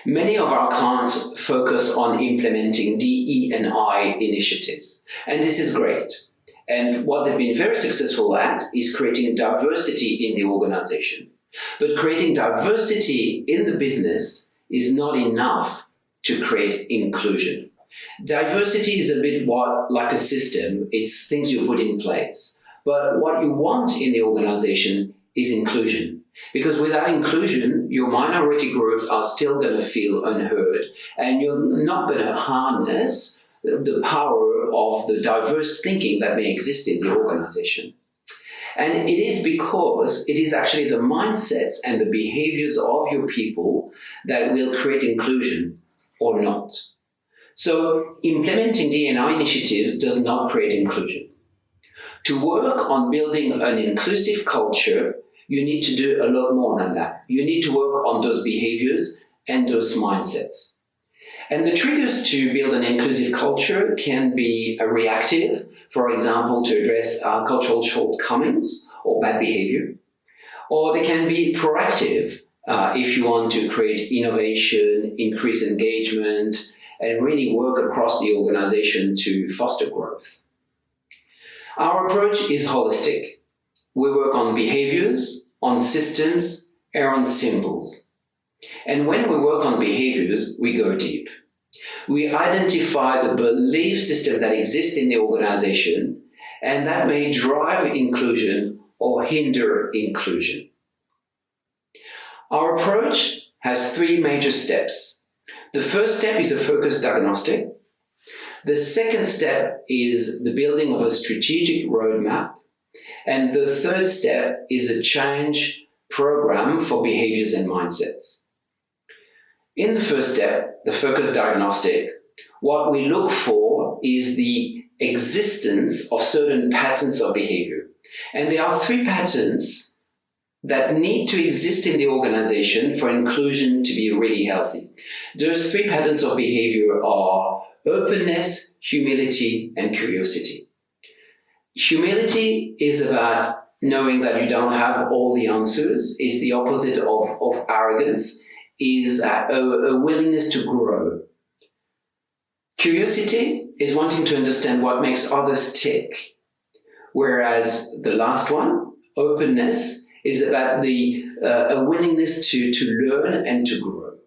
Many of our clients focus on implementing DE&I initiatives, and this is great. And what they've been very successful at is creating diversity in the organization. But creating diversity in the business is not enough to create inclusion. Diversity is a bit like a system. It's things you put in place. But what you want in the organization is inclusion. Because without inclusion, your minority groups are still going to feel unheard, and you're not going to harness the power of the diverse thinking that may exist in the organization. And it is because it is actually the mindsets and the behaviors of your people that will create inclusion or not. So implementing D&I initiatives does not create inclusion. To work on building an inclusive culture, you need to do a lot more than that. You need to work on those behaviors and those mindsets. And the triggers to build an inclusive culture can be reactive, for example, to address cultural shortcomings or bad behavior. Or they can be proactive if you want to create innovation, increase engagement, and really work across the organization to foster growth. Our approach is holistic. We work on behaviors, on systems, and on symbols. And when we work on behaviors, we go deep. We identify the belief system that exists in the organization, and that may drive inclusion or hinder inclusion. Our approach has 3 major steps. The first step is a focused diagnostic. The second step is the building of a strategic roadmap. And the third step is a change program for behaviors and mindsets. In the first step, the focused diagnostic, what we look for is the existence of certain patterns of behavior. And there are 3 patterns that need to exist in the organization for inclusion to be really healthy. Those 3 patterns of behavior are openness, humility, and curiosity. Humility is about knowing that you don't have all the answers. It's the opposite of arrogance, is a willingness to grow. Curiosity is wanting to understand what makes others tick. Whereas the last one, openness, is about a willingness to learn and to grow.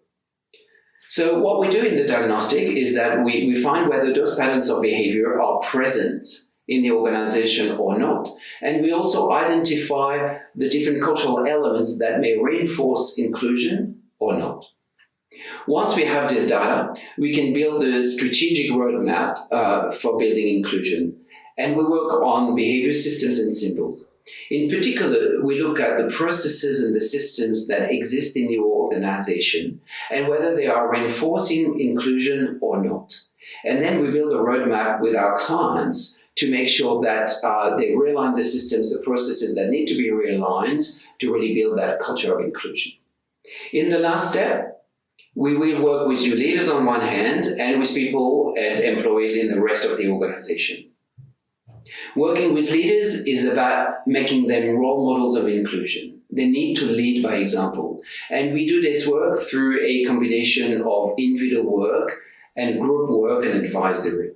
So what we do in the diagnostic is that we find whether those patterns of behavior are present in the organization or not. And we also identify the different cultural elements that may reinforce inclusion or not. Once we have this data, we can build a strategic roadmap for building inclusion. And we work on behavior systems and symbols. In particular, we look at the processes and the systems that exist in the organization and whether they are reinforcing inclusion or not. And then we build a roadmap with our clients to make sure that they realign the systems, the processes that need to be realigned to really build that culture of inclusion. In the last step, we will work with your leaders on one hand and with people and employees in the rest of the organization. Working with leaders is about making them role models of inclusion. They need to lead by example. And we do this work through a combination of individual work and group work and advisory.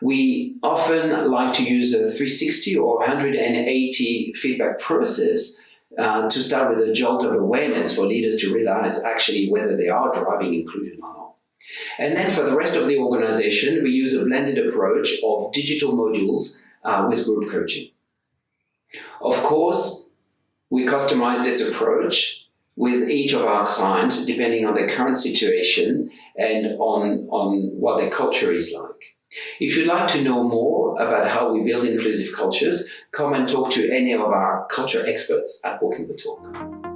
We often like to use a 360 or 180 feedback process to start with a jolt of awareness for leaders to realize actually whether they are driving inclusion or not. And then for the rest of the organization, we use a blended approach of digital modules with group coaching. Of course, we customize this approach with each of our clients depending on their current situation and on what their culture is like. If you'd like to know more about how we build inclusive cultures, come and talk to any of our culture experts at Walking the Talk.